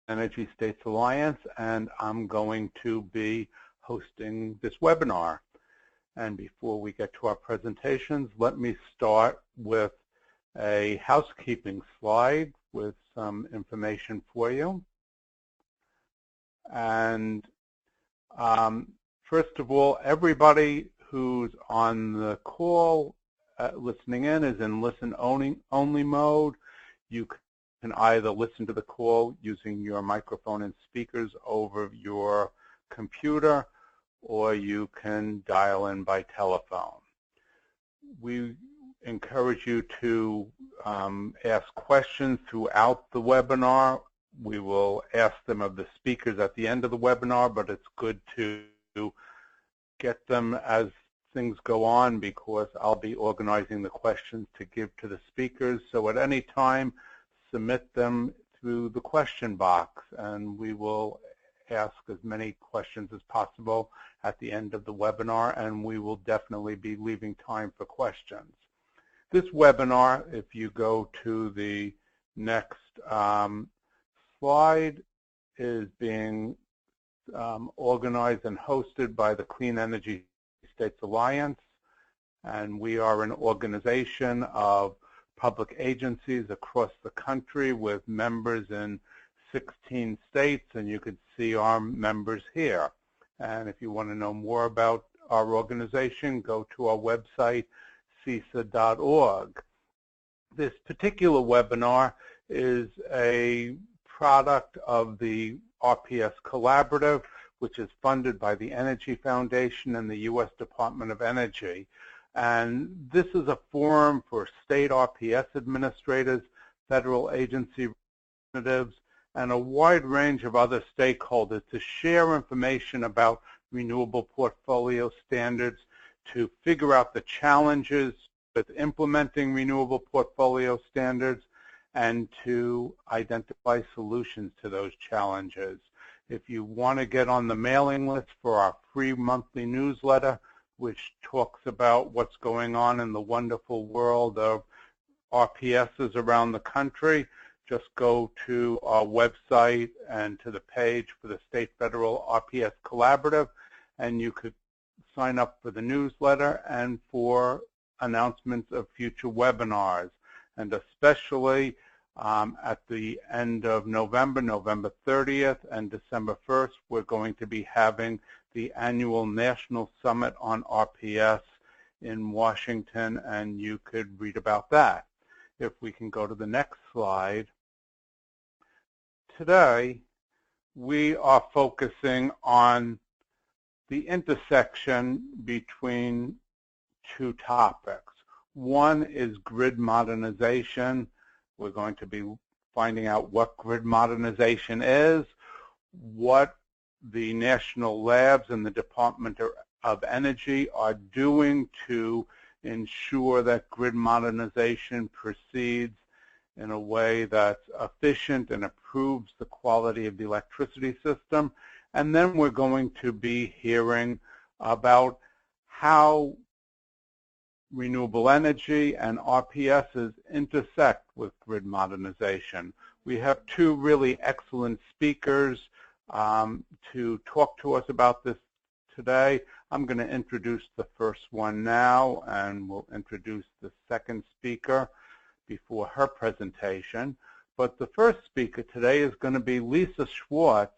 Energy States Alliance, and I'm going to be hosting this webinar. And before we get to our presentations, let me start with a housekeeping slide with some information for you. And first of all, everybody who's on the call listening in is in listen-only mode. You can either listen to the call using your microphone and speakers over your computer, or you can dial in by telephone. We encourage you to ask questions throughout the webinar. We will ask them of the speakers at the end of the webinar, but it's good to get them as things go on because I'll be organizing the questions to give to the speakers. So at any time, submit them through the question box, and we will ask as many questions as possible at the end of the webinar, and we will definitely be leaving time for questions. This webinar, if you go to the next slide, is being organized and hosted by the Clean Energy States Alliance, and we are an organization of public agencies across the country with members in 16 states, and you can see our members here. And if you want to know more about our organization, go to our website, CISA.org. This particular webinar is a product of the RPS Collaborative, which is funded by the Energy Foundation and the U.S. Department of Energy. And this is a forum for state RPS administrators, federal agency representatives, and a wide range of other stakeholders to share information about renewable portfolio standards, to figure out the challenges with implementing renewable portfolio standards, and to identify solutions to those challenges. If you want to get on the mailing list for our free monthly newsletter, which talks about what's going on in the wonderful world of RPSs around the country, just go to our website and to the page for the State Federal RPS Collaborative, and you could sign up for the newsletter and for announcements of future webinars. And especially at the end of November, November 30th and December 1st, we're going to be having the annual National Summit on RPS in Washington, and you could read about that. If we can go to the next slide. Today, we are focusing on the intersection between two topics. One is grid modernization. We're going to be finding out what grid modernization is, what the national labs and the Department of Energy are doing to ensure that grid modernization proceeds in a way that's efficient and improves the quality of the electricity system. And then we're going to be hearing about how renewable energy and RPSs intersect with grid modernization. We have two really excellent speakers to talk to us about this today. I'm going to introduce the first one now, and we'll introduce the second speaker before her presentation. But the first speaker today is going to be Lisa Schwartz,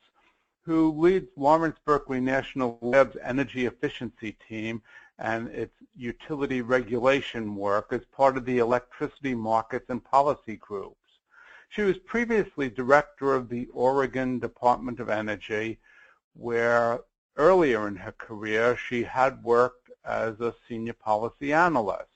who leads Lawrence Berkeley National Lab's energy efficiency team and its utility regulation work as part of the electricity markets and policy groups. She was previously director of the Oregon Department of Energy, where earlier in her career she had worked as a senior policy analyst.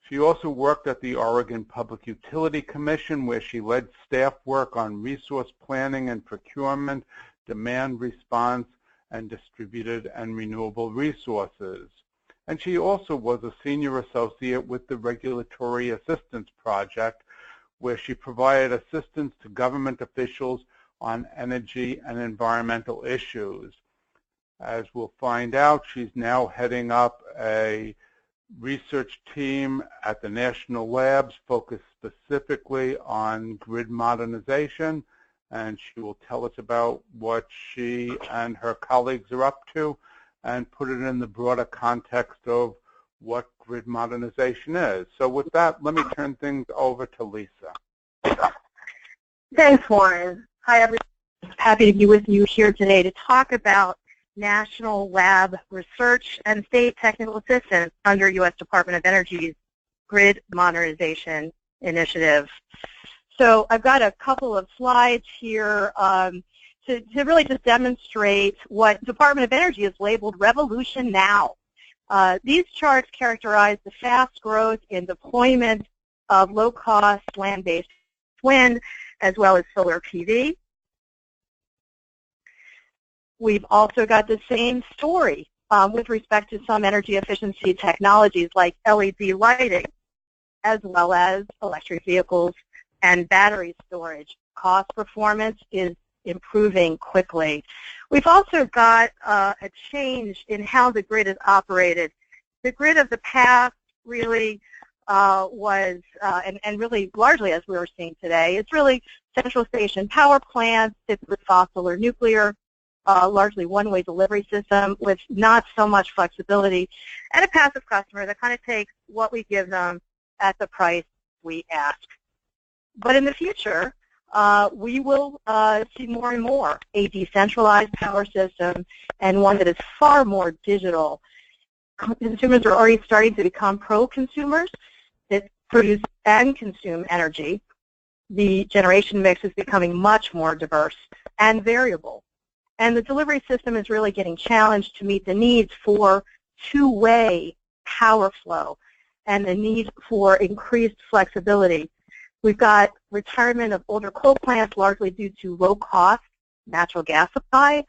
She also worked at the Oregon Public Utility Commission, where she led staff work on resource planning and procurement, demand response, and distributed and renewable resources. And she also was a senior associate with the Regulatory Assistance Project, where she provided assistance to government officials on energy and environmental issues. As we'll find out, she's now heading up a research team at the national labs focused specifically on grid modernization, and she will tell us about what she and her colleagues are up to and put it in the broader context of what grid modernization is. So with that, let me turn things over to Lisa. Thanks, Warren. Hi, everyone. Happy to be with you here today to talk about National Lab research and state technical assistance under U.S. Department of Energy's Grid Modernization Initiative. So I've got a couple of slides here to really just demonstrate what Department of Energy has labeled Revolution Now. These charts characterize the fast growth in deployment of low-cost land-based wind as well as solar PV. We've also got the same story with respect to some energy efficiency technologies like LED lighting, as well as electric vehicles and battery storage. Cost performance is improving quickly. We've also got a change in how the grid is operated. The grid of the past really was, and really largely as we were seeing today, it's really central station power plants, typically fossil or nuclear, largely one-way delivery system with not so much flexibility, and a passive customer that kind of takes what we give them at the price we ask. But in the future, we will see more and more a decentralized power system and one that is far more digital. Consumers are already starting to become pro-consumers that produce and consume energy. The generation mix is becoming much more diverse and variable. And the delivery system is really getting challenged to meet the needs for two-way power flow and the need for increased flexibility. We've got retirement of older coal plants largely due to low-cost natural gas supply.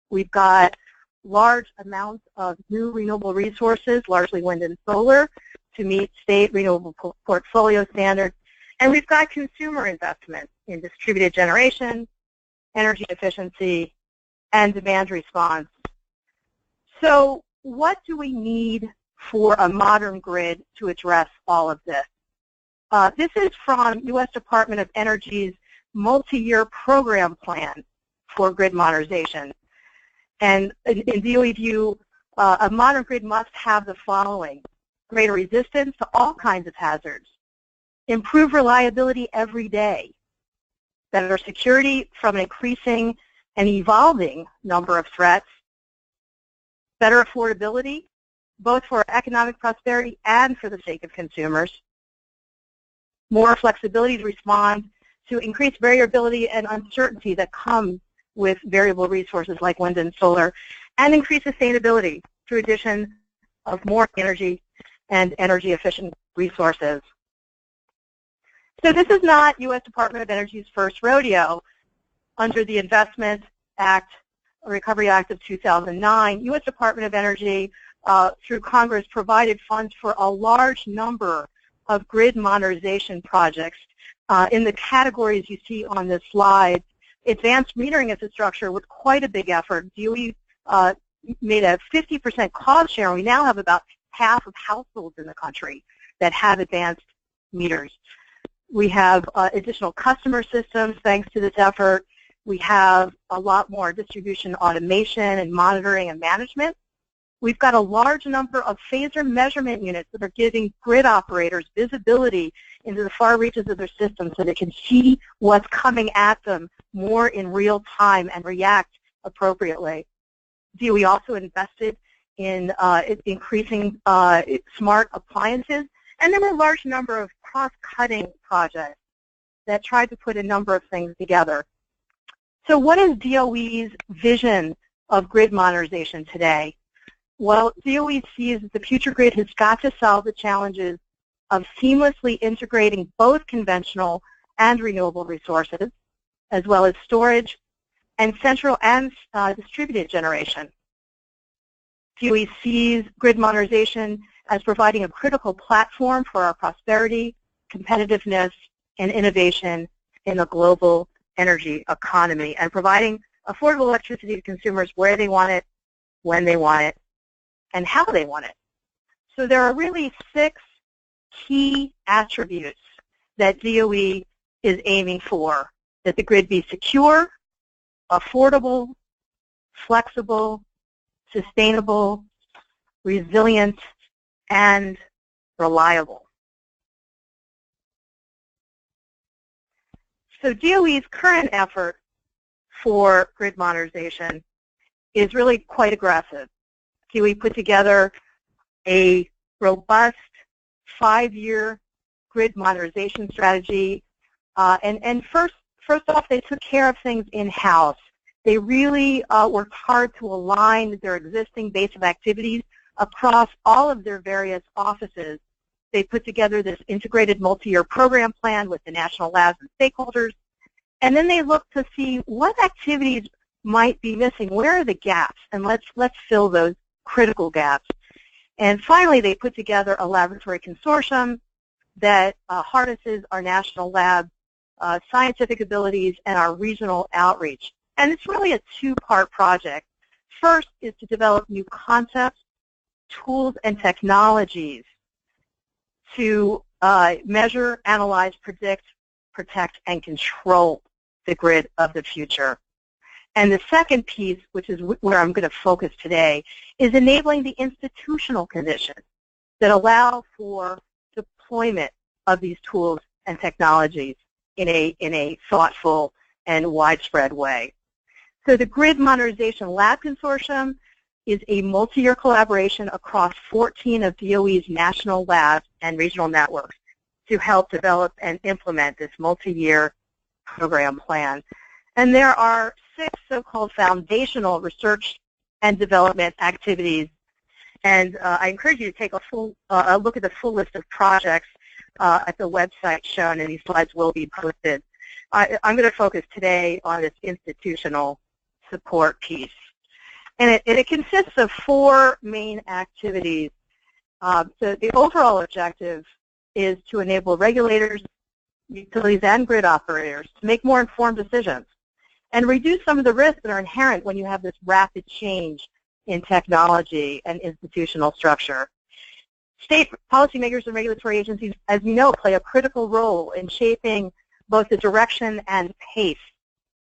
We've got large amounts of new renewable resources, largely wind and solar, to meet state renewable portfolio standards. And we've got consumer investment in distributed generation, energy efficiency, and demand response. So what do we need for a modern grid to address all of this? This is from U.S. Department of Energy's multi-year program plan for grid modernization. And in DOE view, a modern grid must have the following: greater resistance to all kinds of hazards, improve reliability every day, better security from an increasing and evolving number of threats, better affordability, both for economic prosperity and for the sake of consumers, more flexibility to respond to increased variability and uncertainty that comes with variable resources like wind and solar, and increased sustainability through addition of more energy and energy-efficient resources. So this is not U.S. Department of Energy's first rodeo. Under the Investment Act, Recovery Act of 2009, U.S. Department of Energy, through Congress, provided funds for a large number of grid modernization projects in the categories you see on this slide. Advanced metering infrastructure was quite a big effort. DOE made a 50% cost share, and we now have about half of households in the country that have advanced meters. We have additional customer systems thanks to this effort. We have a lot more distribution automation and monitoring and management. We've got a large number of phaser measurement units that are giving grid operators visibility into the far reaches of their system so they can see what's coming at them more in real time and react appropriately. DOE also invested in increasing smart appliances, and there were a large number of cross-cutting projects that tried to put a number of things together. So what is DOE's vision of grid modernization today? Well, DOE sees that the future grid has got to solve the challenges of seamlessly integrating both conventional and renewable resources, as well as storage and central and distributed generation. DOE sees grid modernization as providing a critical platform for our prosperity, competitiveness, and innovation in the global energy economy, and providing affordable electricity to consumers where they want it, when they want it, and how they want it. So there are really 6 key attributes that DOE is aiming for that the grid be secure, affordable, flexible, sustainable, resilient, and reliable. So DOE's current effort for grid modernization is really quite aggressive. DOE put together a robust 5-year grid modernization strategy, and first off, they took care of things in-house. They really worked hard to align their existing base of activities across all of their various offices. They put together this integrated multi-year program plan with the national labs and stakeholders, and then they looked to see what activities might be missing. Where are the gaps? And let's fill those critical gaps. And finally, they put together a laboratory consortium that harnesses our national lab scientific abilities and our regional outreach. And it's really a two-part project. First is to develop new concepts, tools, and technologies to measure, analyze, predict, protect, and control the grid of the future. And the second piece, which is where I'm going to focus today, is enabling the institutional conditions that allow for deployment of these tools and technologies in a thoughtful and widespread way. So the Grid Modernization Lab Consortium is a multi-year collaboration across 14 of DOE's national labs and regional networks to help develop and implement this multi-year program plan. And there are 6 so-called foundational research and development activities. And I encourage you to take a look at the full list of projects at the website shown, and these slides will be posted. I'm going to focus today on this institutional support piece. And it consists of 4 main activities. So the overall objective is to enable regulators, utilities, and grid operators to make more informed decisions and reduce some of the risks that are inherent when you have this rapid change in technology and institutional structure. State policymakers and regulatory agencies, as you know, play a critical role in shaping both the direction and pace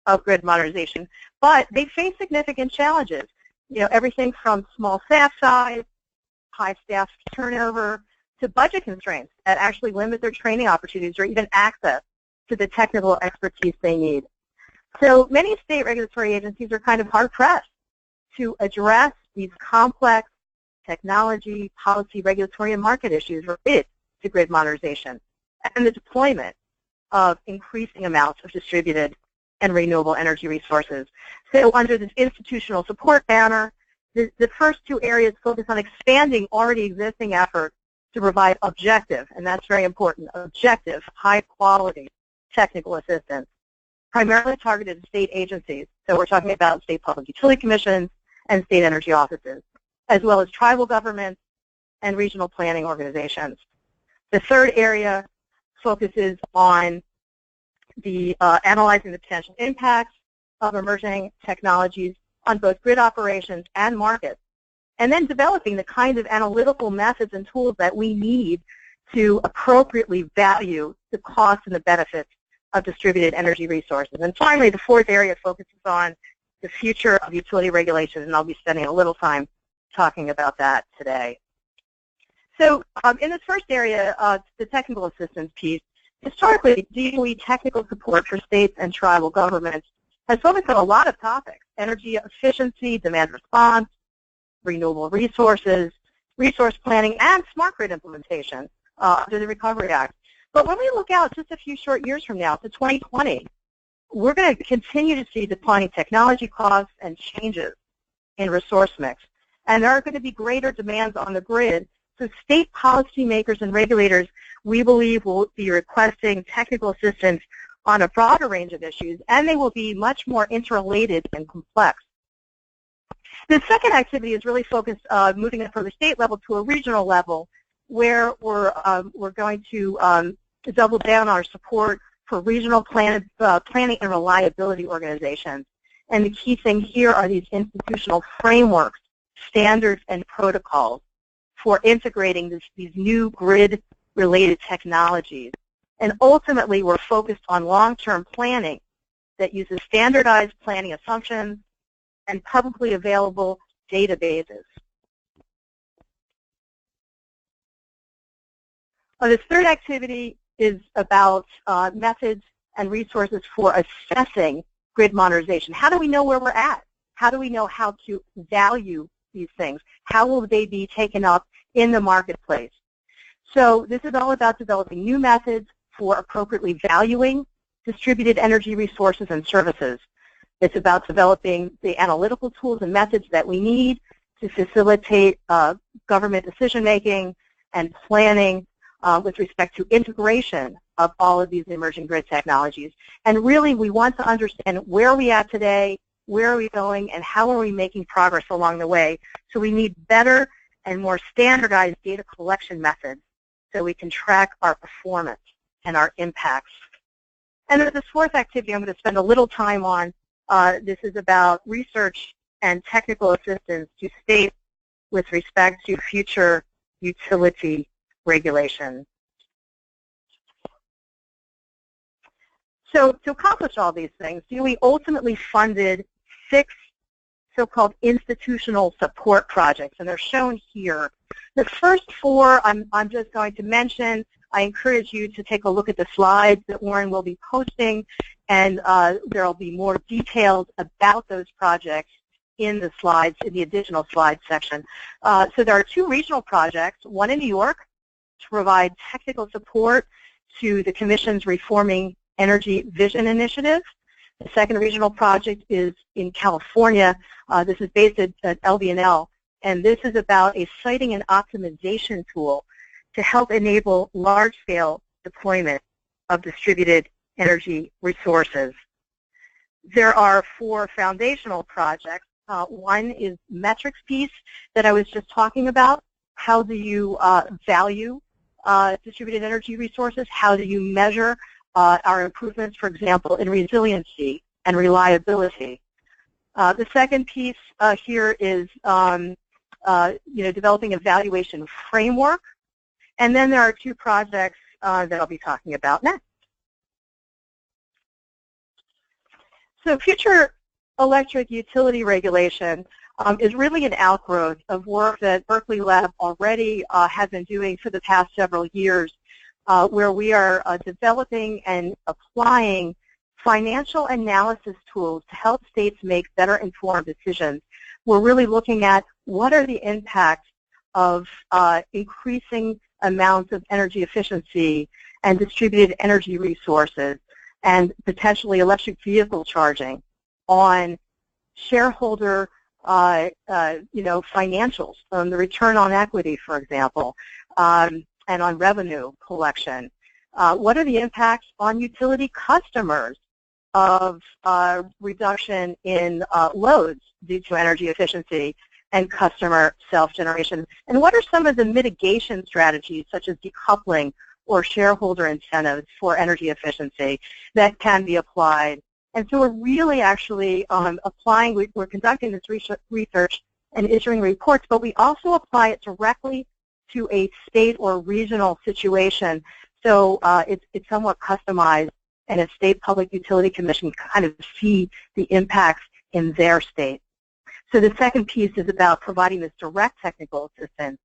of grid modernization, but they face significant challenges. You know, everything from small staff size, high staff turnover, to budget constraints that actually limit their training opportunities or even access to the technical expertise they need. So many state regulatory agencies are kind of hard-pressed to address these complex technology, policy, regulatory, and market issues related to grid modernization and the deployment of increasing amounts of distributed and renewable energy resources. So under this institutional support banner, the first 2 areas focus on expanding already existing efforts to provide objective, and that's very important, objective, high-quality technical assistance, primarily targeted at state agencies. So we're talking about state public utility commissions and state energy offices, as well as tribal governments and regional planning organizations. The third area focuses on the analyzing the potential impacts of emerging technologies on both grid operations and markets, and then developing the kind of analytical methods and tools that we need to appropriately value the costs and the benefits of distributed energy resources. And finally, the fourth area focuses on the future of utility regulation, and I'll be spending a little time talking about that today. So in this first area, the technical assistance piece, historically, DOE technical support for states and tribal governments has focused on a lot of topics: energy efficiency, demand response, renewable resources, resource planning, and smart grid implementation under the Recovery Act. But when we look out just a few short years from now to 2020, we're going to continue to see declining technology costs and changes in resource mix. And there are going to be greater demands on the grid. So state policymakers and regulators, we believe, will be requesting technical assistance on a broader range of issues, and they will be much more interrelated and complex. The second activity is really focused moving it from the state level to a regional level, where we're going to double down our support for regional planning and reliability organizations. And the key thing here are these institutional frameworks, standards, and protocols for integrating these new grid-related technologies. And ultimately, we're focused on long-term planning that uses standardized planning assumptions and publicly available databases. This third activity is about methods and resources for assessing grid modernization. How do we know where we're at? How do we know how to value these things? How will they be taken up in the marketplace? So this is all about developing new methods for appropriately valuing distributed energy resources and services. It's about developing the analytical tools and methods that we need to facilitate government decision-making and planning with respect to integration of all of these emerging grid technologies. And really, we want to understand where are we at today, where are we going, and how are we making progress along the way. So we need better and more standardized data collection methods so we can track our performance and our impacts. And then this fourth activity I'm going to spend a little time on. This is about research and technical assistance to states with respect to future utility regulation. So to accomplish all these things, we ultimately funded 6 so-called institutional support projects, and they're shown here. The first 4 I'm just going to mention. I encourage you to take a look at the slides that Warren will be posting, and there will be more details about those projects in the slides, in the additional slides section. So there are 2 regional projects, one in New York to provide technical support to the Commission's Reforming Energy Vision Initiative. The second regional project is in California. This is based at LBNL, and this is about a siting and optimization tool to help enable large-scale deployment of distributed energy resources. There are 4 foundational projects. One is metrics piece that I was just talking about. How do you value distributed energy resources? How do you measure our improvements, for example, in resiliency and reliability? The second piece here is developing a valuation framework. And then there are 2 projects that I'll be talking about next. So future electric utility regulation is really an outgrowth of work that Berkeley Lab already has been doing for the past several years, where we are developing and applying financial analysis tools to help states make better informed decisions. We're really looking at what are the impacts of increasing amounts of energy efficiency and distributed energy resources and potentially electric vehicle charging on shareholder financials, the return on equity, for example, and on revenue collection. What are the impacts on utility customers of reduction in loads due to energy efficiency and customer self-generation? And what are some of the mitigation strategies, such as decoupling or shareholder incentives for energy efficiency, that can be applied? And so we're really actually applying, we're conducting this research and issuing reports, but we also apply it directly to a state or regional situation. So it's somewhat customized, and a state public utility commission can kind of see the impacts in their state. So the second piece is about providing this direct technical assistance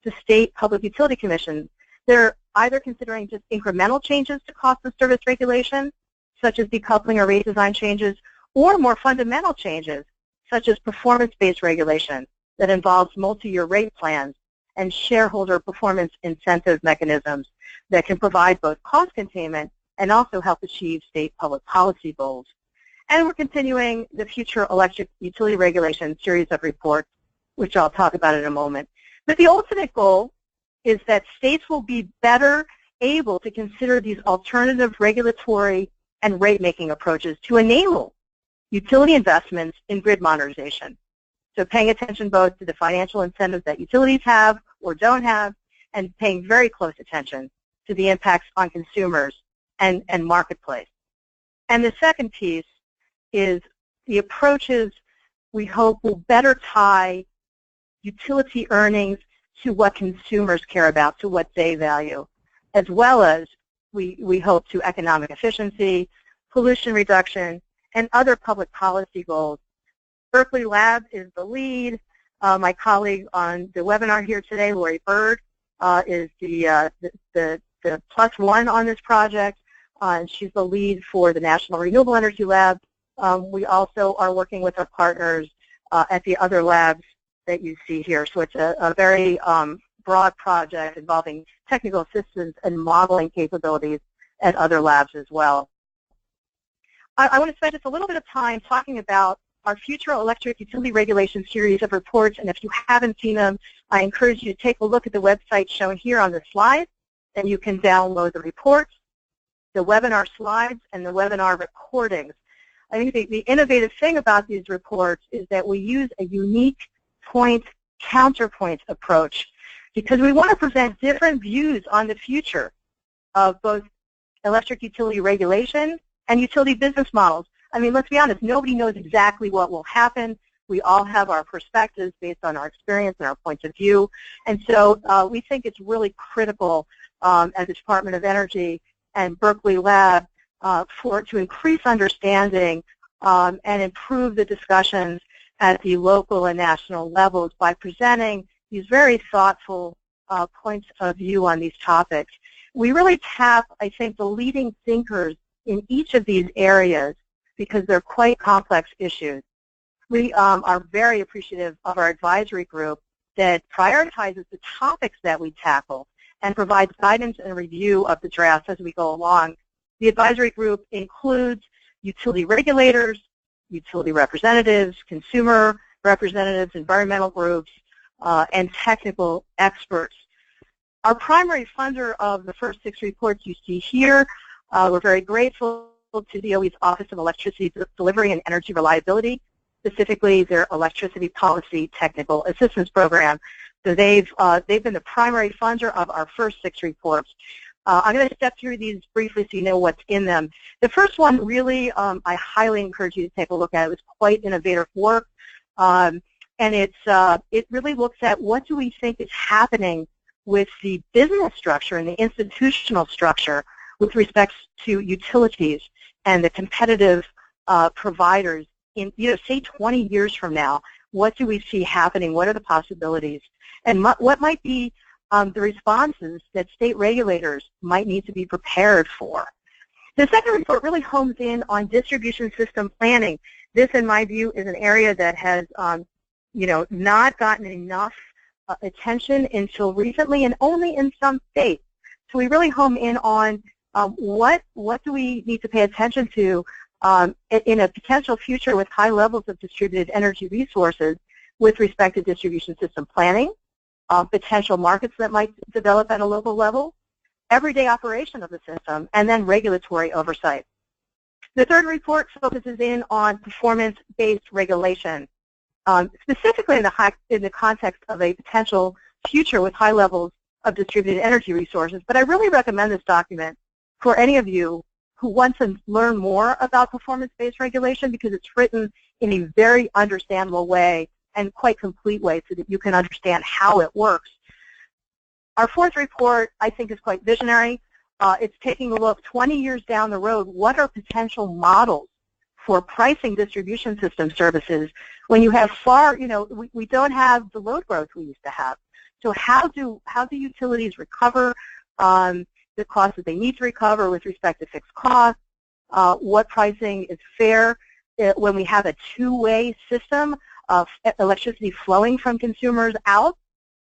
to state public utility commissions. They're either considering just incremental changes to cost of service regulation, such as decoupling or rate design changes, or more fundamental changes, such as performance-based regulation that involves multi-year rate plans and shareholder performance incentive mechanisms that can provide both cost containment and also help achieve state public policy goals. And we're continuing the future electric utility regulation series of reports, which I'll talk about in a moment. But the ultimate goal is that states will be better able to consider these alternative regulatory and rate-making approaches to enable utility investments in grid modernization. So paying attention both to the financial incentives that utilities have or don't have, and paying very close attention to the impacts on consumers and marketplace. And the second piece is the approaches we hope will better tie utility earnings to what consumers care about, to what they value, as well as we hope to economic efficiency, pollution reduction, and other public policy goals. Berkeley Lab is the lead. My colleague on the webinar here today, Lori Bird, is the +1 on this project, and she's the lead for the National Renewable Energy Lab. We also are working with our partners at the other labs that you see here. So it's a very broad project involving technical assistance and modeling capabilities at other labs as well. I want to spend just a little bit of time talking about our future electric utility regulation series of reports, and if you haven't seen them, I encourage you to take a look at the website shown here on the slide, and you can download the reports, the webinar slides, and the webinar recordings. I think the innovative thing about these reports is that we use a unique point-counterpoint approach because we want to present different views on the future of both electric utility regulation and utility business models. I mean, let's be honest, nobody knows exactly what will happen. We all have our perspectives based on our experience and our points of view. And so we think it's really critical as the Department of Energy and Berkeley Lab to increase understanding and improve the discussions at the local and national levels by presenting these very thoughtful points of view on these topics. We really tap, I think, the leading thinkers in each of these areas because they're quite complex issues. We are very appreciative of our advisory group that prioritizes the topics that we tackle and provides guidance and review of the drafts as we go along. The advisory group includes utility regulators, utility representatives, consumer representatives, environmental groups, and technical experts. Our primary funder of the first 6 reports you see here, we're very grateful to the DOE's Office of Electricity Delivery and Energy Reliability, specifically their Electricity Policy Technical Assistance Program. So they've been the primary funder of our first 6 reports. I'm going to step through these briefly so you know what's in them. The first one really I highly encourage you to take a look at. It was quite innovative work, and it really looks at what do we think is happening with the business structure and the institutional structure with respect to utilities and the competitive providers in, say 20 years from now. What do we see happening? What are the possibilities? And what might be the responses that state regulators might need to be prepared for? The second report really homes in on distribution system planning. This, in my view, is an area that has not gotten enough attention until recently, and only in some states. So we really home in on what do we need to pay attention to in a potential future with high levels of distributed energy resources with respect to distribution system planning, potential markets that might develop at a local level, everyday operation of the system, and then regulatory oversight. The third report focuses in on performance-based regulation, specifically in the context of a potential future with high levels of distributed energy resources. But I really recommend this document for any of you who want to learn more about performance-based regulation, because it's written in a very understandable way and quite complete way so that you can understand how it works. Our fourth report, I think, is quite visionary. It's taking a look 20 years down the road. What are potential models for pricing distribution system services when you have we don't have the load growth we used to have? So how do utilities recover the costs that they need to recover with respect to fixed costs? What pricing is fair when we have a two-way system of electricity flowing from consumers out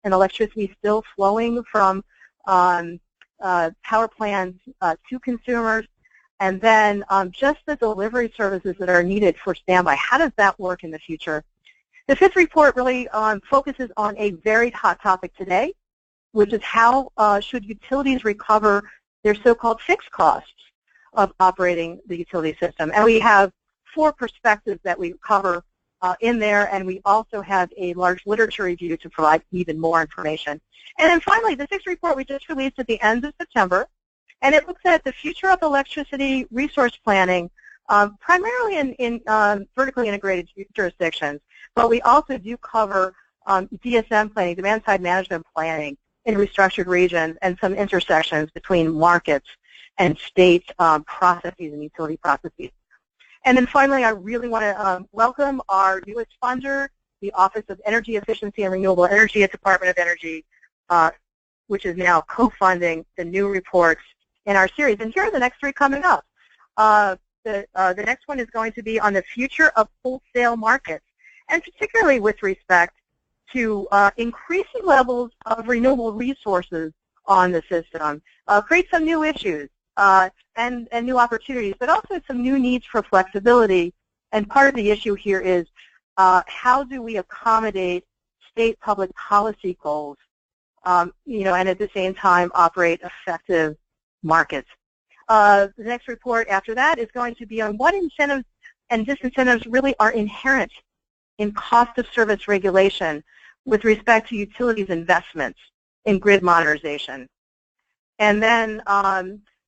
and electricity still flowing from power plants to consumers, and then just the delivery services that are needed for standby. How does that work in the future? The fifth report really focuses on a very hot topic today, which is how should utilities recover their so-called fixed costs of operating the utility system. And we have 4 perspectives that we cover in there, and we also have a large literature review to provide even more information. And then finally, the 6th report we just released at the end of September, and it looks at the future of electricity resource planning, primarily in vertically integrated jurisdictions, but we also do cover DSM planning, demand-side management planning, in restructured regions, and some intersections between markets and state processes and utility processes. And then finally, I really want to welcome our newest funder, the Office of Energy Efficiency and Renewable Energy at Department of Energy, which is now co-funding the new reports in our series. And here are the next three coming up. The next one is going to be on the future of wholesale markets, and particularly with respect to increasing levels of renewable resources on the system, create some new issues and new opportunities, but also some new needs for flexibility. And part of the issue here is how do we accommodate state public policy goals, and at the same time operate effective markets. The next report after that is going to be on what incentives and disincentives really are inherent in cost of service regulation with respect to utilities investments in grid modernization. And then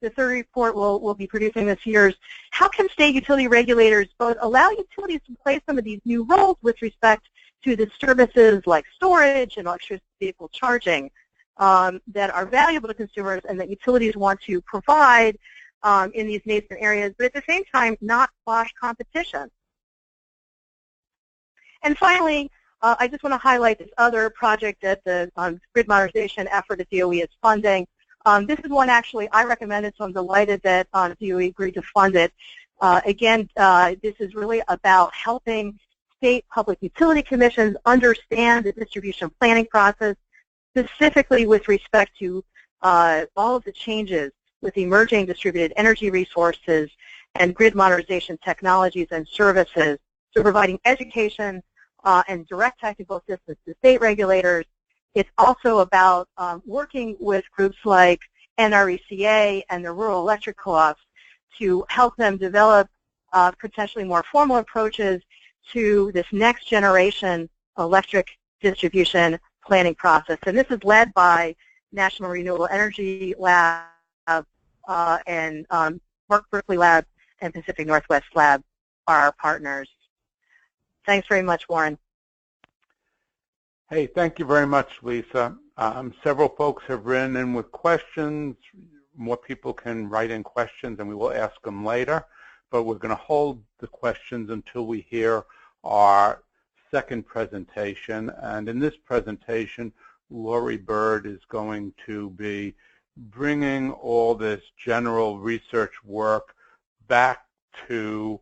the third report we'll be producing this year is how can state utility regulators both allow utilities to play some of these new roles with respect to the services like storage and electric vehicle charging that are valuable to consumers and that utilities want to provide in these nascent areas, but at the same time not quash competition. And finally, I just want to highlight this other project that the grid modernization effort at DOE is funding. This is one actually I recommended, so I'm delighted that DOE agreed to fund it. Again, this is really about helping state public utility commissions understand the distribution planning process, specifically with respect to all of the changes with emerging distributed energy resources and grid modernization technologies and services. So providing education and direct technical assistance to state regulators. It's also about working with groups like NRECA and the Rural Electric Co-ops to help them develop potentially more formal approaches to this next generation electric distribution planning process. And this is led by National Renewable Energy Lab and Berkeley Lab and Pacific Northwest Lab are our partners. Thanks very much, Warren. Hey, thank you very much, Lisa. Several folks have written in with questions. More people can write in questions, and we will ask them later. But we're going to hold the questions until we hear our second presentation. And in this presentation, Lori Bird is going to be bringing all this general research work back to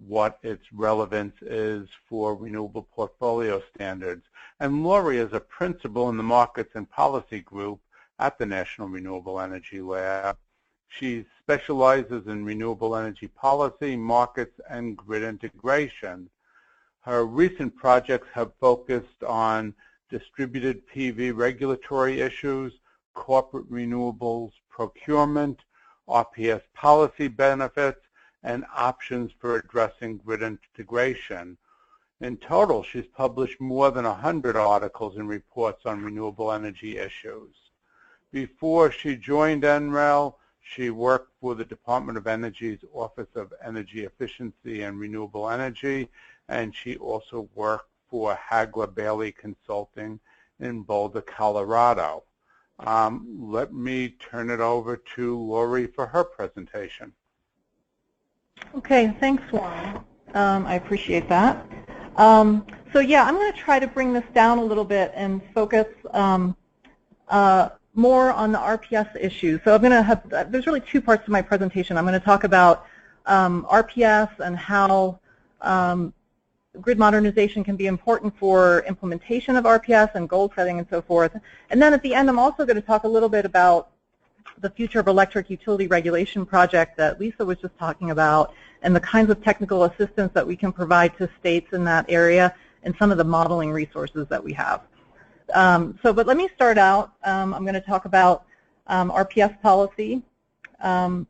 what its relevance is for renewable portfolio standards. And Lori is a principal in the Markets and Policy Group at the National Renewable Energy Lab. She specializes in renewable energy policy, markets, and grid integration. Her recent projects have focused on distributed PV regulatory issues, corporate renewables procurement, RPS policy benefits, and options for addressing grid integration. In total, she's published more than 100 articles and reports on renewable energy issues. Before she joined NREL, she worked for the Department of Energy's Office of Energy Efficiency and Renewable Energy, and she also worked for Hagler Bailey Consulting in Boulder, Colorado. Let me turn it over to Lori for her presentation. Okay, thanks, Warren. I appreciate that. So yeah, I'm going to try to bring this down a little bit and focus more on the RPS issue. So I'm going to have, there's really two parts to my presentation. I'm going to talk about RPS and how grid modernization can be important for implementation of RPS and goal setting and so forth. And then at the end, I'm also going to talk a little bit about the future of electric utility regulation project that Lisa was just talking about and the kinds of technical assistance that we can provide to states in that area and some of the modeling resources that we have. But let me start out. I'm going to talk about RPS policy. And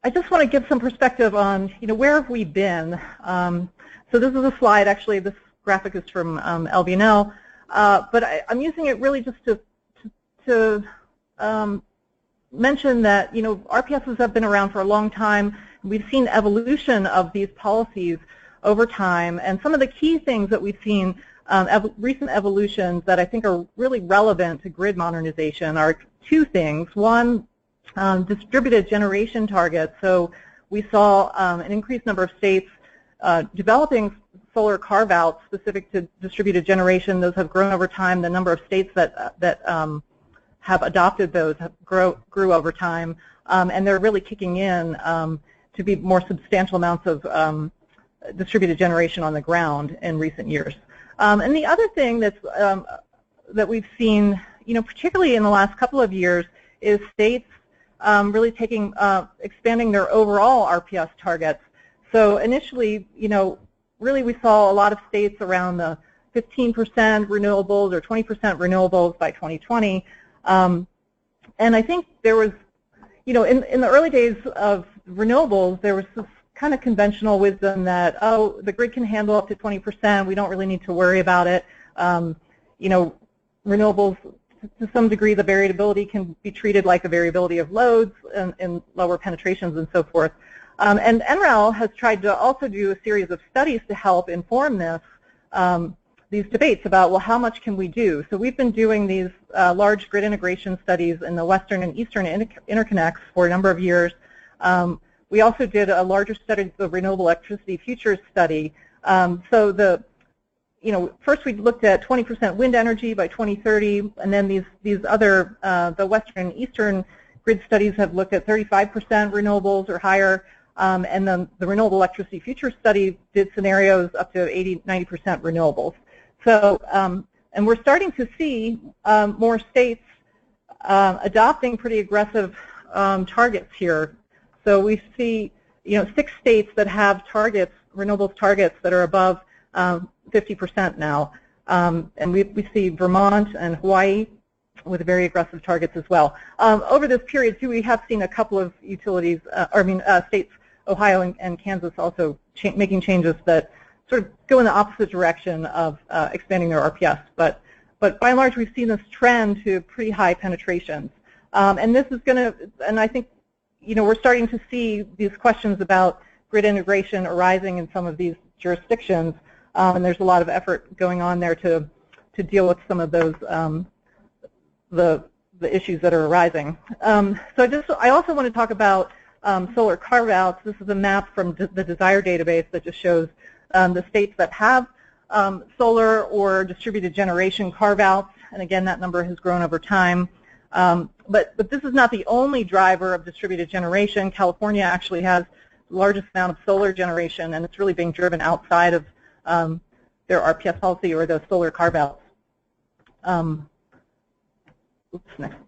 I just want to give some perspective on, where have we been? So this is a slide, actually, this graphic is from LVNL, but I'm using it really just to mention that, RPSs have been around for a long time. We've seen evolution of these policies over time, and some of the key things that we've seen, recent evolutions that I think are really relevant to grid modernization are two things. One, distributed generation targets. So we saw an increased number of states developing solar carve-outs specific to distributed generation. Those have grown over time. The number of states that have adopted those grew over time, and they're really kicking in to be more substantial amounts of distributed generation on the ground in recent years. And the other thing that's that we've seen, particularly in the last couple of years, is states really expanding their overall RPS targets. So initially, really we saw a lot of states around the 15% renewables or 20% renewables by 2020. And I think there was, in the early days of renewables, there was this kind of conventional wisdom that, oh, the grid can handle up to 20%. We don't really need to worry about it. Renewables, to some degree, the variability can be treated like the variability of loads and lower penetrations and so forth. And NREL has tried to also do a series of studies to help inform these debates about, well, how much can we do? So we've been doing these large grid integration studies in the western and eastern interconnects for a number of years. We also did a larger study, the Renewable Electricity Futures Study. So first we looked at 20% wind energy by 2030, and then these other, the western and eastern grid studies have looked at 35% renewables or higher, and then the Renewable Electricity Futures Study did scenarios up to 80–90% renewables. So, and we're starting to see more states adopting pretty aggressive targets here. So we see, 6 states that have targets, renewables targets that are above 50% now, and we see Vermont and Hawaii with very aggressive targets as well. Over this period, too, we have seen a couple of utilities, states, Ohio and Kansas, also making changes that sort of go in the opposite direction of expanding their RPS. But by and large, we've seen this trend to pretty high penetrations, and this is going to, and I think, we're starting to see these questions about grid integration arising in some of these jurisdictions. And there's a lot of effort going on there to deal with some of those the issues that are arising. So I also want to talk about solar carve-outs. This is a map from the Desire database that just shows the states that have solar or distributed generation carve-outs, and again, that number has grown over time. But this is not the only driver of distributed generation. California actually has the largest amount of solar generation, and it's really being driven outside of their RPS policy or the solar carve-outs.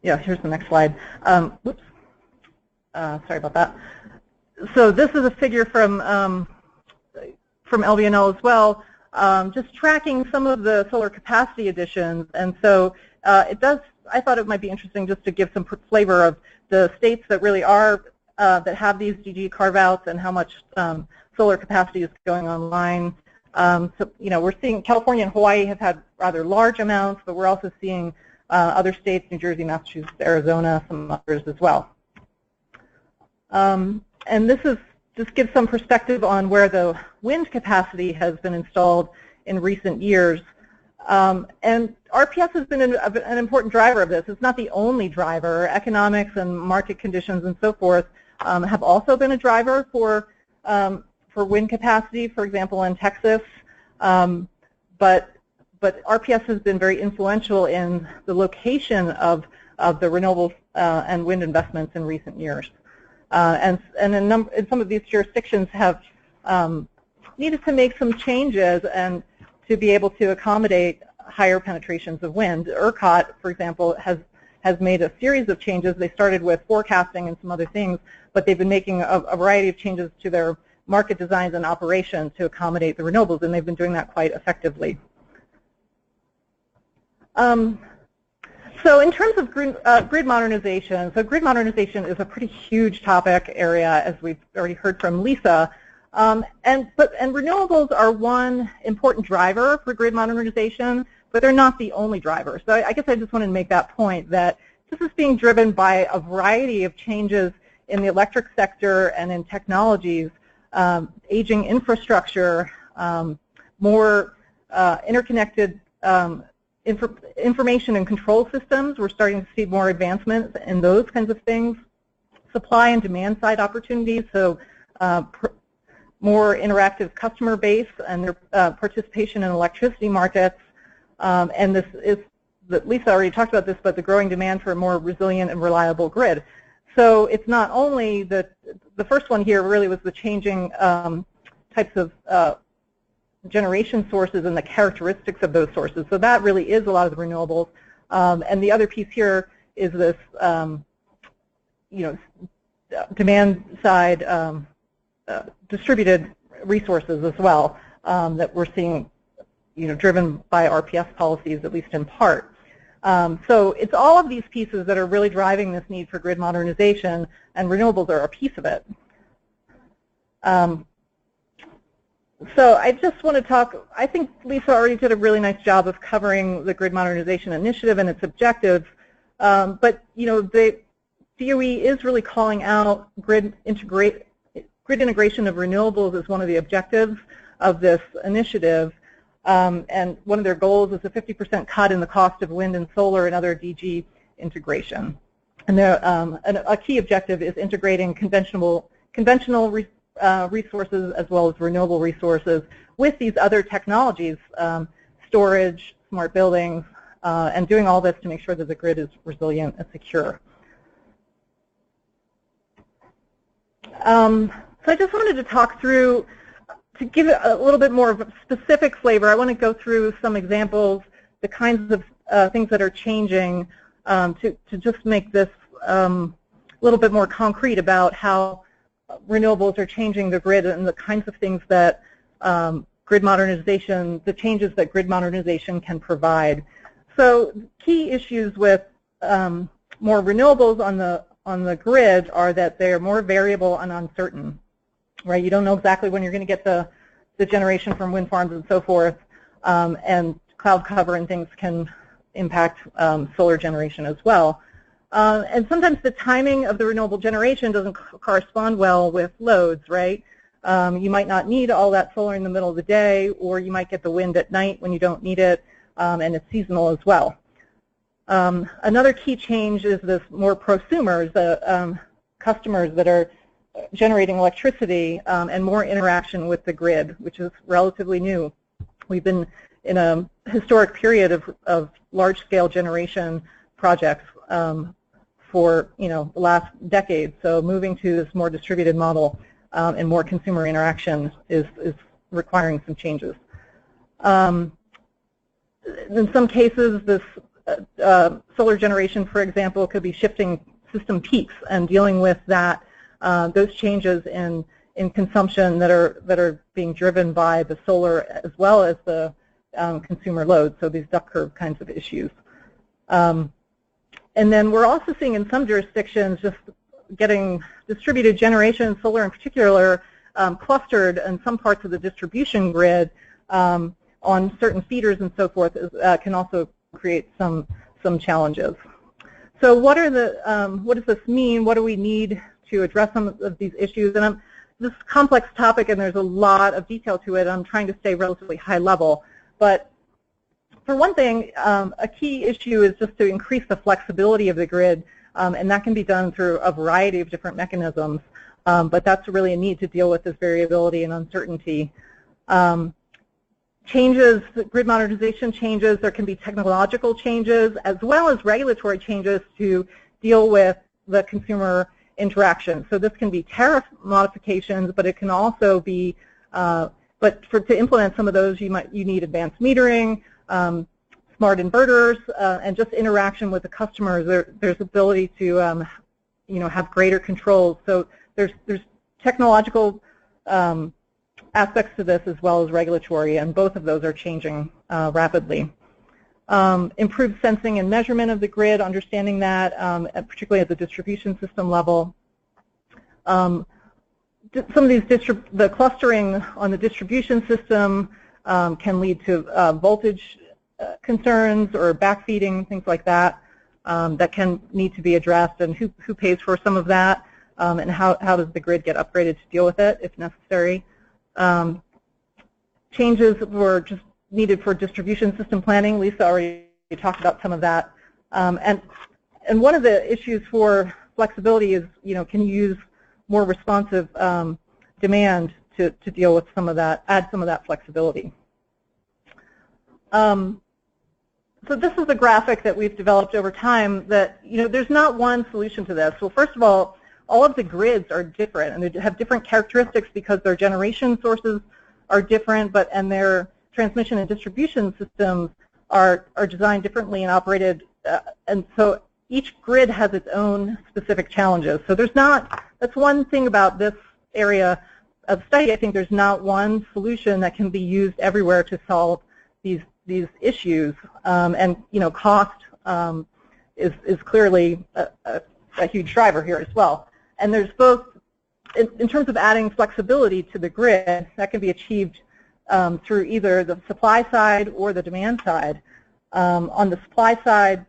Here's the next slide. Sorry about that. So this is a figure from LVNL as well, just tracking some of the solar capacity additions. And so I thought it might be interesting just to give some flavor of the states that really are, that have these DG carve-outs and how much solar capacity is going online. So, we're seeing California and Hawaii have had rather large amounts, but we're also seeing other states, New Jersey, Massachusetts, Arizona, some others as well. And this just gives some perspective on where the wind capacity has been installed in recent years. And RPS has been an important driver of this. It's not the only driver. Economics and market conditions and so forth have also been a driver for wind capacity, for example, in Texas. But RPS has been very influential in the location of the renewables and wind investments in recent years. And in some of these jurisdictions have needed to make some changes and to be able to accommodate higher penetrations of wind. ERCOT, for example, has made a series of changes. They started with forecasting and some other things, but they've been making a variety of changes to their market designs and operations to accommodate the renewables, and they've been doing that quite effectively. So in terms of grid modernization, so grid modernization is a pretty huge topic area, as we've already heard from Lisa. And renewables are one important driver for grid modernization, but they're not the only driver. So I guess I just wanted to make that point, that this is being driven by a variety of changes in the electric sector and in technologies, aging infrastructure, more interconnected information and control systems. We're starting to see more advancements in those kinds of things. Supply and demand side opportunities, so more interactive customer base and their participation in electricity markets. And this is, Lisa already talked about this, but the growing demand for a more resilient and reliable grid. So it's not only the first one here really was the changing types of generation sources and the characteristics of those sources. So that really is a lot of the renewables. And the other piece here is this, demand side distributed resources as well that we're seeing, driven by RPS policies, at least in part. So it's all of these pieces that are really driving this need for grid modernization, and renewables are a piece of it. So I just want to talk, I think Lisa already did a really nice job of covering the Grid Modernization Initiative and its objectives, but the DOE is really calling out grid integration of renewables as one of the objectives of this initiative, and one of their goals is a 50% cut in the cost of wind and solar and other DG integration. And a key objective is integrating conventional resources as well as renewable resources with these other technologies, storage, smart buildings, and doing all this to make sure that the grid is resilient and secure. So I just wanted to talk through, to give it a little bit more of a specific flavor, I want to go through some examples, the kinds of things that are changing to just make this a little bit more concrete about how renewables are changing the grid and the kinds of things that grid modernization, the changes that grid modernization can provide. So key issues with more renewables on the grid are that they're more variable and uncertain, right? You don't know exactly when you're going to get the generation from wind farms and so forth, and cloud cover and things can impact solar generation as well. And sometimes the timing of the renewable generation doesn't correspond well with loads, right? You might not need all that solar in the middle of the day, or you might get the wind at night when you don't need it, and it's seasonal as well. Another key change is this more prosumers, customers that are generating electricity, and more interaction with the grid, which is relatively new. We've been in a historic period of large-scale generation projects for the last decade. So moving to this more distributed model and more consumer interaction is requiring some changes. In some cases, this solar generation, for example, could be shifting system peaks and dealing with that those changes in consumption that are being driven by the solar as well as the consumer load. So these duck curve kinds of issues. And then we're also seeing in some jurisdictions just getting distributed generation, solar in particular, clustered in some parts of the distribution grid on certain feeders and so forth, can also create some challenges. So what does this mean? What do we need to address some of these issues? And this is a complex topic and there's a lot of detail to it. I'm trying to stay relatively high level. But for one thing, a key issue is just to increase the flexibility of the grid, and that can be done through a variety of different mechanisms, but that's really a need to deal with this variability and uncertainty. Changes, grid modernization changes, there can be technological changes as well as regulatory changes to deal with the consumer interaction. So this can be tariff modifications, but it can also be, to implement some of those you need advanced metering, smart inverters, and just interaction with the customers. There's ability to have greater control. So there's technological aspects to this as well as regulatory, and both of those are changing rapidly. Improved sensing and measurement of the grid, understanding that, particularly at the distribution system level. Some of these, the clustering on the distribution system can lead to voltage concerns or backfeeding, things like that, that can need to be addressed, and who pays for some of that, and how does the grid get upgraded to deal with it if necessary. Changes were just needed for distribution system planning. Lisa already talked about some of that. And one of the issues for flexibility is, can you use more responsive demand to deal with some of that, add some of that flexibility. So this is a graphic that we've developed over time that, there's not one solution to this. Well, first of all of the grids are different, and they have different characteristics because their generation sources are different, and their transmission and distribution systems are designed differently and operated, and so each grid has its own specific challenges. So that's one thing about this area of study. I think there's not one solution that can be used everywhere to solve these issues, and cost is clearly a huge driver here as well. And there's both, in terms of adding flexibility to the grid, that can be achieved through either the supply side or the demand side. On the supply side,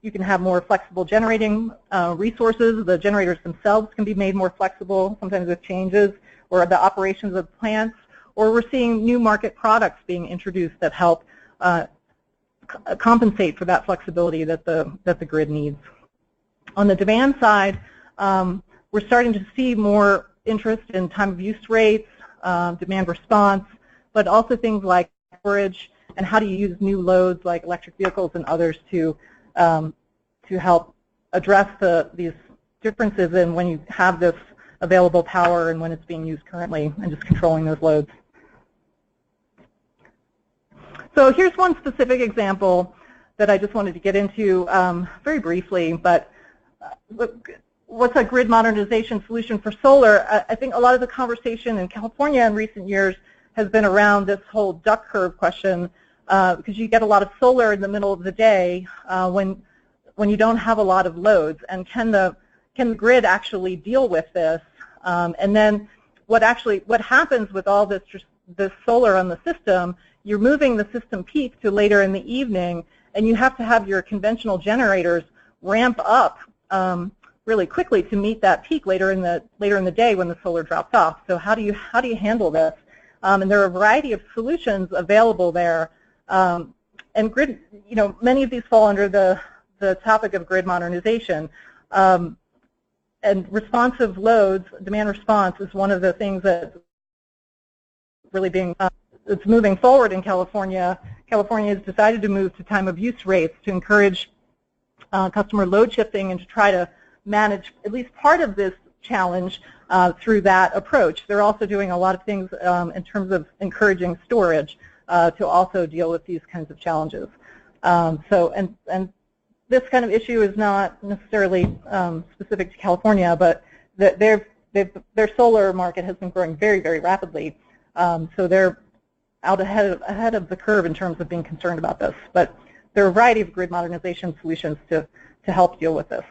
you can have more flexible generating resources. The generators themselves can be made more flexible, sometimes with changes, or the operations of plants, or we're seeing new market products being introduced that help compensate for that flexibility that the grid needs. On the demand side, we're starting to see more interest in time of use rates, demand response, but also things like storage and how do you use new loads like electric vehicles and others to help address these differences in when you have this available power and when it's being used currently, and just controlling those loads. So here's one specific example that I just wanted to get into very briefly, but what's a grid modernization solution for solar? I think a lot of the conversation in California in recent years has been around this whole duck curve question, because you get a lot of solar in the middle of the day when you don't have a lot of loads, and can the grid actually deal with this? And then what happens with all this solar on the system, you're moving the system peak to later in the evening, and you have to have your conventional generators ramp up really quickly to meet that peak later in the day when the solar drops off. So how do you handle this? And there are a variety of solutions available there. And grid, many of these fall under the topic of grid modernization. And responsive loads, demand response, is one of the things that's really it's moving forward in California. California has decided to move to time of use rates to encourage customer load shifting and to try to manage at least part of this challenge through that approach. They're also doing a lot of things in terms of encouraging storage to also deal with these kinds of challenges. And this kind of issue is not necessarily specific to California, but their solar market has been growing very, very rapidly. So they're out ahead of the curve in terms of being concerned about this. But there are a variety of grid modernization solutions to help deal with this.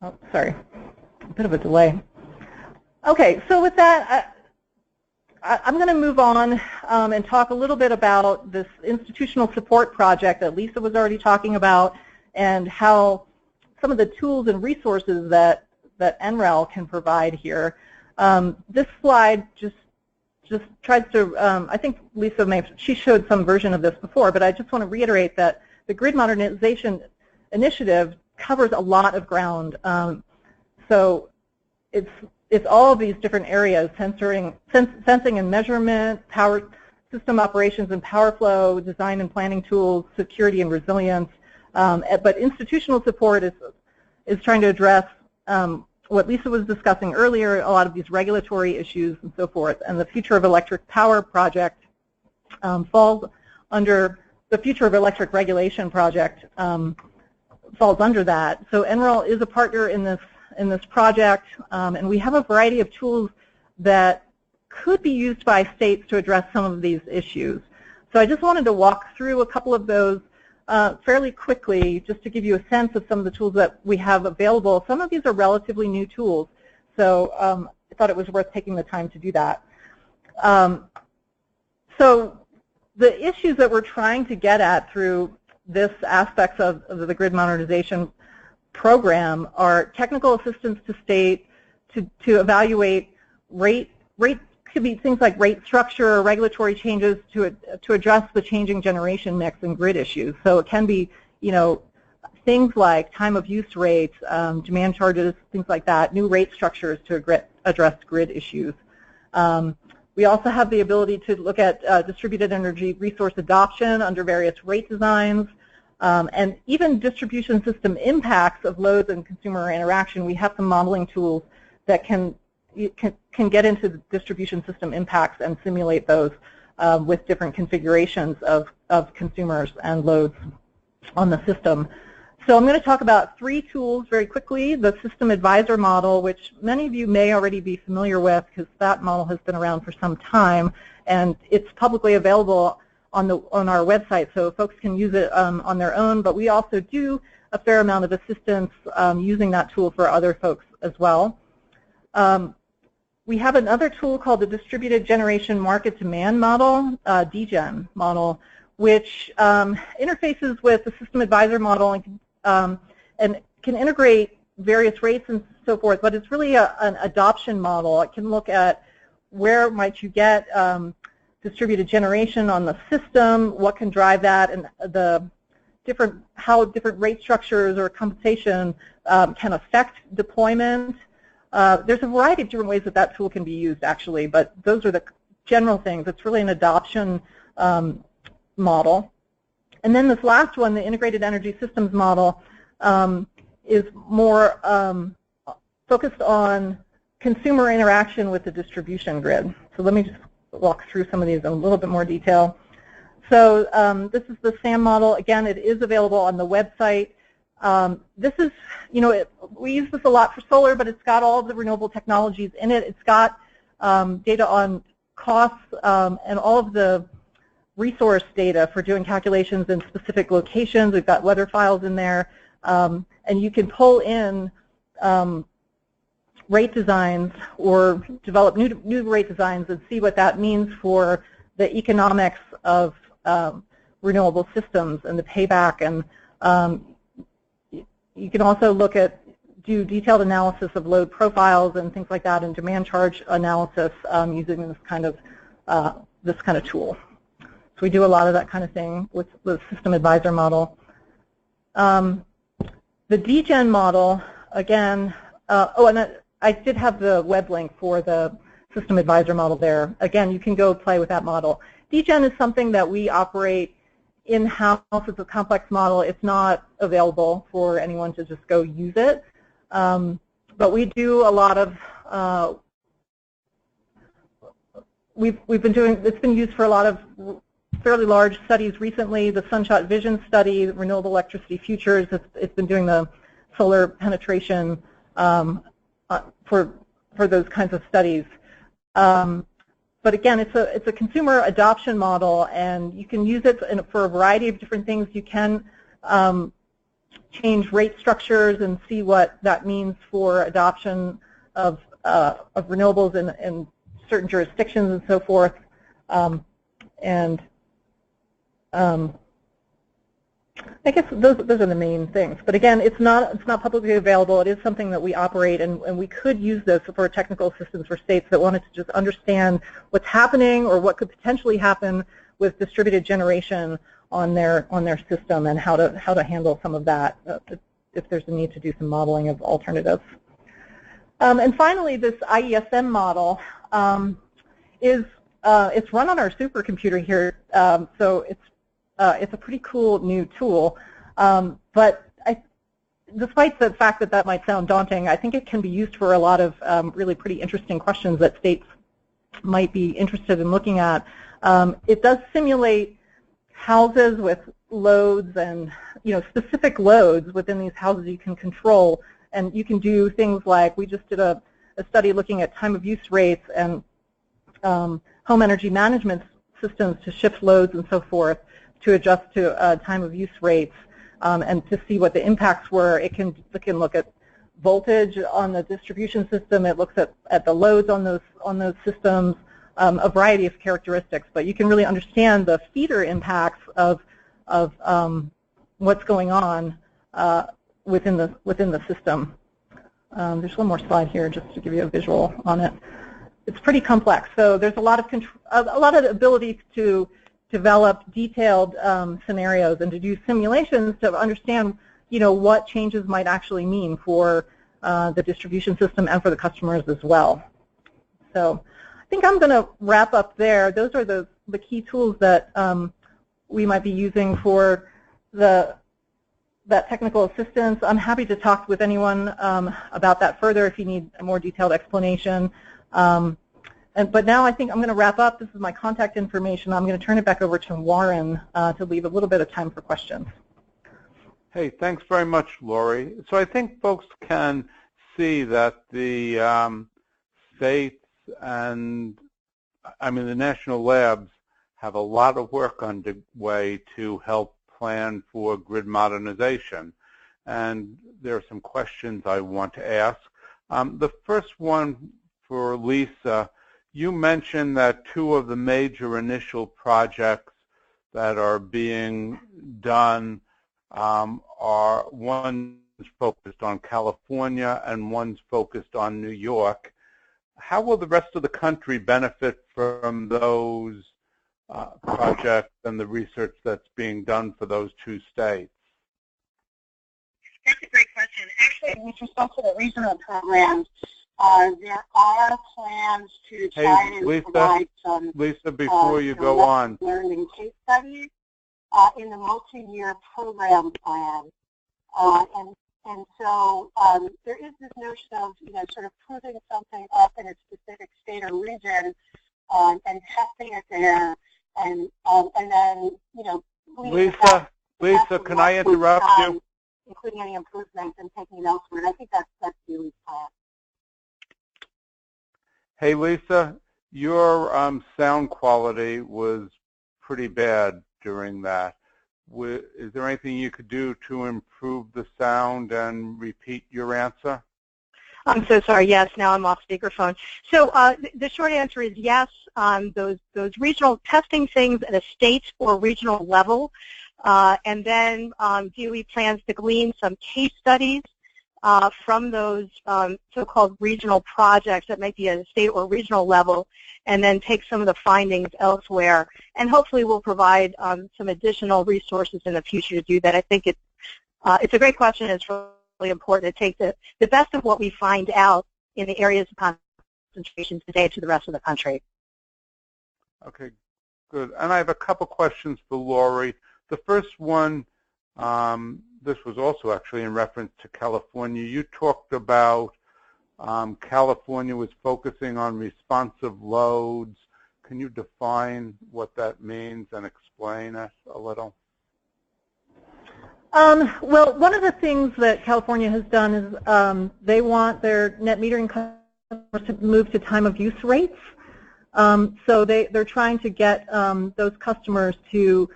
Oh, sorry, a bit of a delay. Okay, so with that, I'm going to move on and talk a little bit about this institutional support project that Lisa was already talking about, and how some of the tools and resources that NREL can provide here. This slide just tries to, I think Lisa she showed some version of this before, but I just want to reiterate that the Grid Modernization Initiative covers a lot of ground. So it's all of these different areas: sensing and measurement, power system operations and power flow, design and planning tools, security and resilience. But institutional support is trying to address what Lisa was discussing earlier, a lot of these regulatory issues and so forth. And the Future of Electric Power project falls under the Future of Electric Regulation project. Falls under that. So NREL is a partner in this project, and we have a variety of tools that could be used by states to address some of these issues. So I just wanted to walk through a couple of those fairly quickly, just to give you a sense of some of the tools that we have available. Some of these are relatively new tools, so I thought it was worth taking the time to do that. So the issues that we're trying to get at through this aspects of the grid modernization program are technical assistance to state to evaluate rate could be things like rate structure or regulatory changes to address the changing generation mix and grid issues. So it can be, things like time of use rates, demand charges, things like that, new rate structures to address grid issues. We also have the ability to look at distributed energy resource adoption under various rate designs, and even distribution system impacts of loads and consumer interaction. We have some modeling tools that can get into the distribution system impacts and simulate those with different configurations of consumers and loads on the system. So I'm going to talk about 3 tools very quickly. The System Advisor Model, which many of you may already be familiar with because that model has been around for some time, and it's publicly available on our website, so folks can use it on their own, but we also do a fair amount of assistance using that tool for other folks as well. We have another tool called the Distributed Generation Market Demand Model, DGEN model, which interfaces with the System Advisor Model and can integrate various rates and so forth, but it's really an adoption model. It can look at where might you get distributed generation on the system, what can drive that, and how different rate structures or compensation can affect deployment. There's a variety of different ways that tool can be used, actually, but those are the general things. It's really an adoption model. And then this last one, the Integrated Energy Systems Model, is more focused on consumer interaction with the distribution grid. So let me just walk through some of these in a little bit more detail. So this is the SAM model. Again, it is available on the website. This is, we use this a lot for solar, but it's got all of the renewable technologies in it. It's got data on costs and all of the resource data for doing calculations in specific locations. We've got weather files in there, and you can pull in rate designs or develop new rate designs and see what that means for the economics of renewable systems and the payback. And you can also do detailed analysis of load profiles and things like that, and demand charge analysis using this kind of tool. So we do a lot of that kind of thing with the System Advisor Model. The DGEN model, again, and I did have the web link for the System Advisor Model there. Again, you can go play with that model. DGEN is something that we operate in-house. It's a complex model. It's not available for anyone to just go use it. But we do a lot of, it's been used for a lot of fairly large studies recently. The Sunshot Vision study, the Renewable Electricity Futures, it's been doing the solar penetration for those kinds of studies. But again, it's a consumer adoption model, and you can use it for a variety of different things. You can change rate structures and see what that means for adoption of renewables in certain jurisdictions and so forth. I guess those are the main things. But again, it's not publicly available. It is something that we operate, and we could use this for technical assistance for states that wanted to just understand what's happening or what could potentially happen with distributed generation on their system, and how to handle some of that if there's a need to do some modeling of alternatives. And finally, this ISN model it's run on our supercomputer here, so it's a pretty cool new tool. But despite the fact that might sound daunting, I think it can be used for a lot of really pretty interesting questions that states might be interested in looking at. It does simulate houses with loads and specific loads within these houses you can control, and you can do things like, we just did a study looking at time of use rates and home energy management systems to shift loads and so forth to adjust to time of use rates, and to see what the impacts were. It can look at voltage on the distribution system. It looks at the loads on those systems, a variety of characteristics. But you can really understand the feeder impacts of what's going on within the system. There's one more slide here just to give you a visual on it. It's pretty complex, so there's a lot of ability to develop detailed scenarios and to do simulations to understand what changes might actually mean for the distribution system and for the customers as well. So I think I'm going to wrap up there. Those are the key tools that we might be using for that technical assistance. I'm happy to talk with anyone about that further if you need a more detailed explanation. But now I think I'm going to wrap up. This is my contact information. I'm going to turn it back over to Warren to leave a little bit of time for questions. Hey, thanks very much, Lori. So I think folks can see that the states and, the national labs have a lot of work underway to help plan for grid modernization. And there are some questions I want to ask. The first one for Lisa, you mentioned that two of the major initial projects that are being done are one's focused on California and one's focused on New York. How will the rest of the country benefit from those projects and the research that's being done for those two states? That's a great question. Actually, with respect to the regional programs, there are plans to try and provide some Lisa, before you go on, learning case studies in the multi-year program plan. And so there is this notion of, sort of proving something up in a specific state or region and testing it there, and then, Lisa, can I interrupt you? Including any improvements and taking it elsewhere. And I think that's Julie's plan. Hey, Lisa, your sound quality was pretty bad during that. Is there anything you could do to improve the sound and repeat your answer? I'm so sorry. Yes, now I'm off speakerphone. So the short answer is yes. Those regional testing things at a state or regional level, and then DOE plans to glean some case studies from those so-called regional projects that might be at a state or regional level, and then take some of the findings elsewhere. And hopefully we'll provide some additional resources in the future to do that. I think it's a great question. It's really important to take the best of what we find out in the areas of concentration today to the rest of the country. Okay, good. And I have a couple questions for Lori. The first one, this was also actually in reference to California. You talked about California was focusing on responsive loads. Can you define what that means and explain it a little? Well, one of the things that California has done is they want their net metering customers to move to time of use rates. So they're trying to get those customers to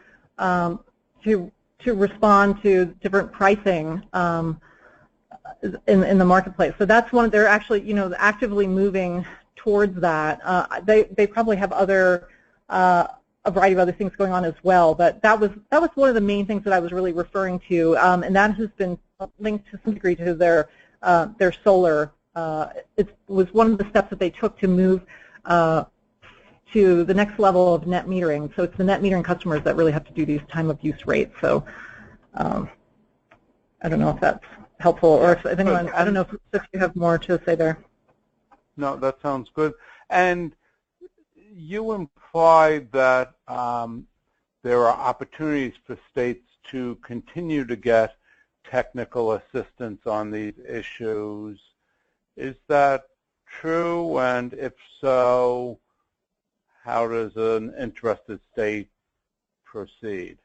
respond to different pricing in the marketplace. So that's one. They're actually actively moving towards that. They probably have a variety of other things going on as well, but that was one of the main things that I was really referring to, and that has been linked to some degree to their solar. It was one of the steps that they took to move to the next level of net metering. So it's the net metering customers that really have to do these time of use rates. So I don't know if that's helpful, or if anyone, I don't know if you have more to say there. No, that sounds good. And you implied that there are opportunities for states to continue to get technical assistance on these issues. Is that true? And if so, how does an interested state proceed?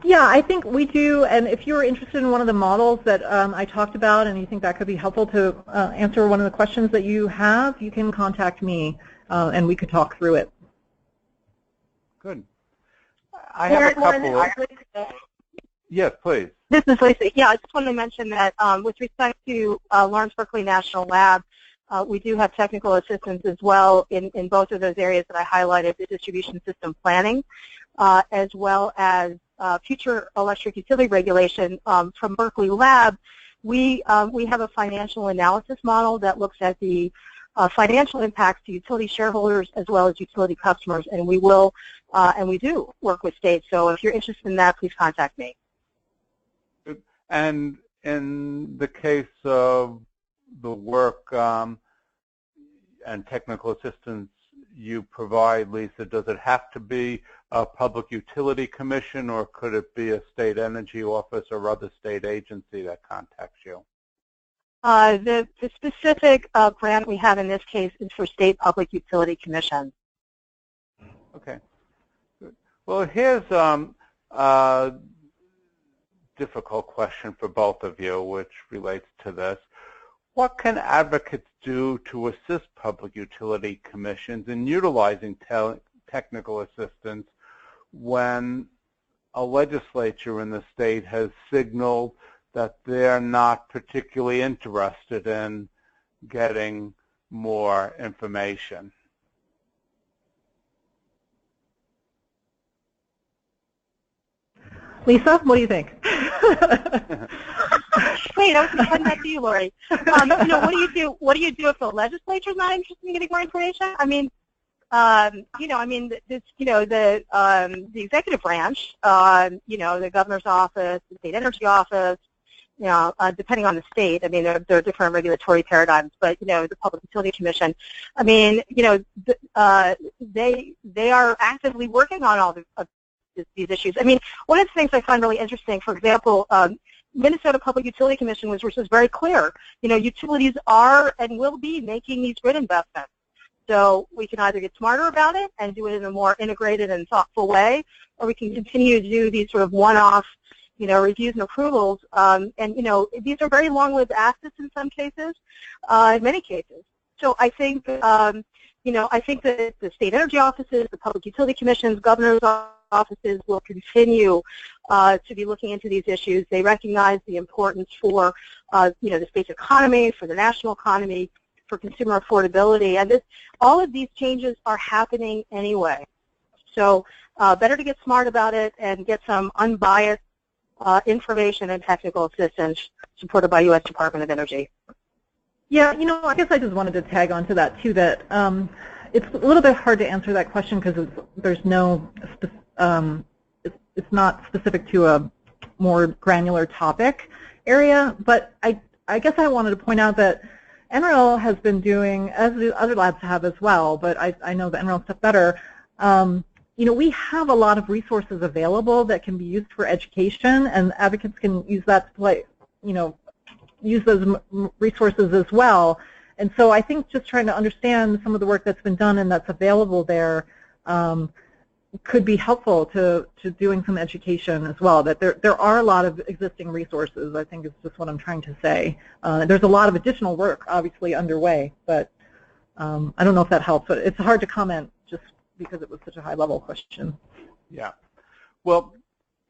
Yeah, I think we do. And if you're interested in one of the models that I talked about and you think that could be helpful to answer one of the questions that you have, you can contact me and we could talk through it. Good. I have a couple of... Yes, please. This is Lisa. Yeah, I just wanted to mention that with respect to Lawrence Berkeley National Lab, we do have technical assistance as well in both of those areas that I highlighted, the distribution system planning, as well as future electric utility regulation. From Berkeley Lab, we have a financial analysis model that looks at the financial impacts to utility shareholders as well as utility customers, and we will and we do work with states. So if you're interested in that, please contact me. And in the case of the work and technical assistance you provide, Lisa, does it have to be a public utility commission, or could it be a state energy office or other state agency that contacts you? The specific grant we have in this case is for state public utility commission. Okay. Good. Well, here's a difficult question for both of you, which relates to this. What can advocates do to assist public utility commissions in utilizing technical assistance when a legislature in the state has signaled that they're not particularly interested in getting more information? Lisa, what do you think? Wait, I was going to send that to you, Lori. You know, what do you do? What do you do if the legislature is not interested in getting more information? I mean, you know, I mean, this, you know, the executive branch, you know, the governor's office, the state energy office, you know, depending on the state. I mean, there are different regulatory paradigms, but you know, the Public Utility Commission. I mean, you know, they are actively working on all these issues. I mean, one of the things I find really interesting, for example, Minnesota Public Utility Commission was very clear. You know, utilities are and will be making these grid investments. So we can either get smarter about it and do it in a more integrated and thoughtful way, or we can continue to do these sort of one-off, you know, reviews and approvals. And, you know, these are very long-lived assets in some cases, in many cases. So I think, you know, I think that the state energy offices, the public utility commissions, governor's offices will continue to be looking into these issues. They recognize the importance for, you know, the state's economy, for the national economy, for consumer affordability, and all of these changes are happening anyway. So better to get smart about it and get some unbiased information and technical assistance supported by U.S. Department of Energy. Yeah, you know, I guess I just wanted to tag on to that too, that it's a little bit hard to answer that question because there's no, it's not specific to a more granular topic area, but I guess I wanted to point out that NREL has been doing, as the other labs have as well, but I know the NREL stuff better. You know, we have a lot of resources available that can be used for education, and advocates can use that to play, you know, use those resources as well. And so I think just trying to understand some of the work that's been done and that's available there could be helpful to doing some education as well, that there are a lot of existing resources, I think is just what I'm trying to say. There's a lot of additional work obviously underway, but I don't know if that helps, but it's hard to comment just because it was such a high-level question. Yeah. Well,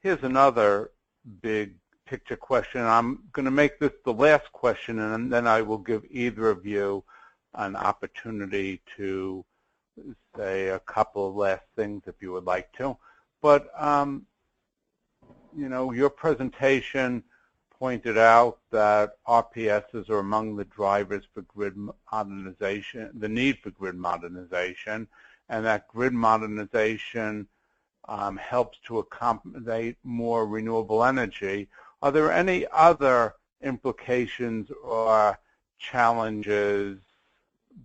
here's another big picture question. I'm going to make this the last question, and then I will give either of you an opportunity to say a couple of last things if you would like to. But, you know, your presentation pointed out that RPSs are among the drivers for grid modernization, the need for grid modernization, and that grid modernization helps to accommodate more renewable energy. Are there any other implications or challenges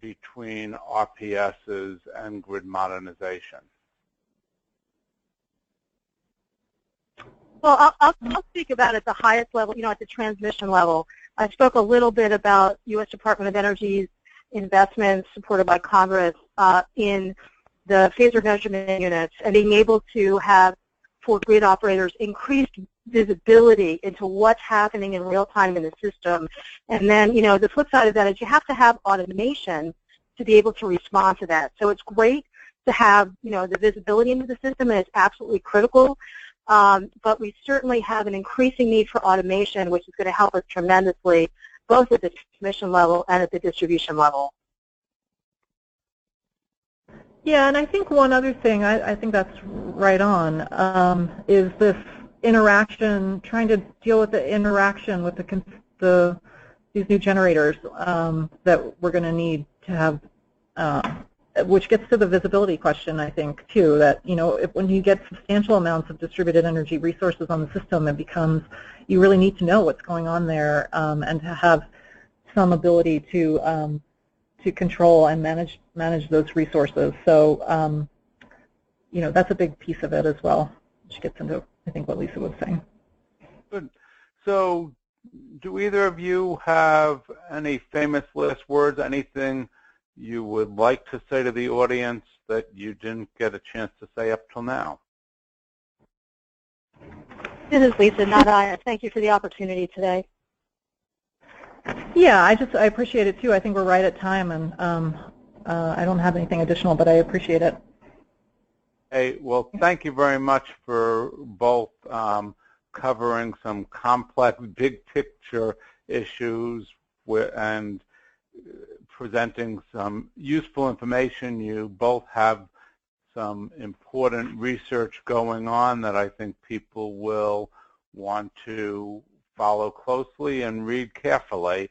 between RPSs and grid modernization? Well, I'll speak about at the highest level, you know, at the transmission level. I spoke a little bit about U.S. Department of Energy's investments supported by Congress in the phaser measurement units and being able to have, for grid operators, increased visibility into what's happening in real time in the system. And then, you know, the flip side of that is you have to have automation to be able to respond to that. So it's great to have, you know, the visibility into the system, and it's absolutely critical. But we certainly have an increasing need for automation, which is going to help us tremendously, both at the transmission level and at the distribution level. Yeah, and I think one other thing, I think that's right on, is this interaction, trying to deal with the interaction with these new generators that we're going to need to have which gets to the visibility question, I think, too, that, when you get substantial amounts of distributed energy resources on the system, it becomes, you really need to know what's going on there, and to have some ability to control and manage those resources. So, that's a big piece of it as well, which gets into, I think, what Lisa was saying. Good. So, do either of you have any famous last words, anything you would like to say to the audience that you didn't get a chance to say up till now? This is Lisa, not I. Thank you for the opportunity today. Yeah, I appreciate it too. I think we're right at time, and I don't have anything additional, but I appreciate it. Hey, well, thank you very much for both covering some complex, big picture issues and presenting some useful information. You both have some important research going on that I think people will want to follow closely and read carefully.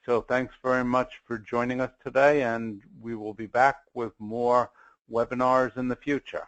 So thanks very much for joining us today, and we will be back with more webinars in the future.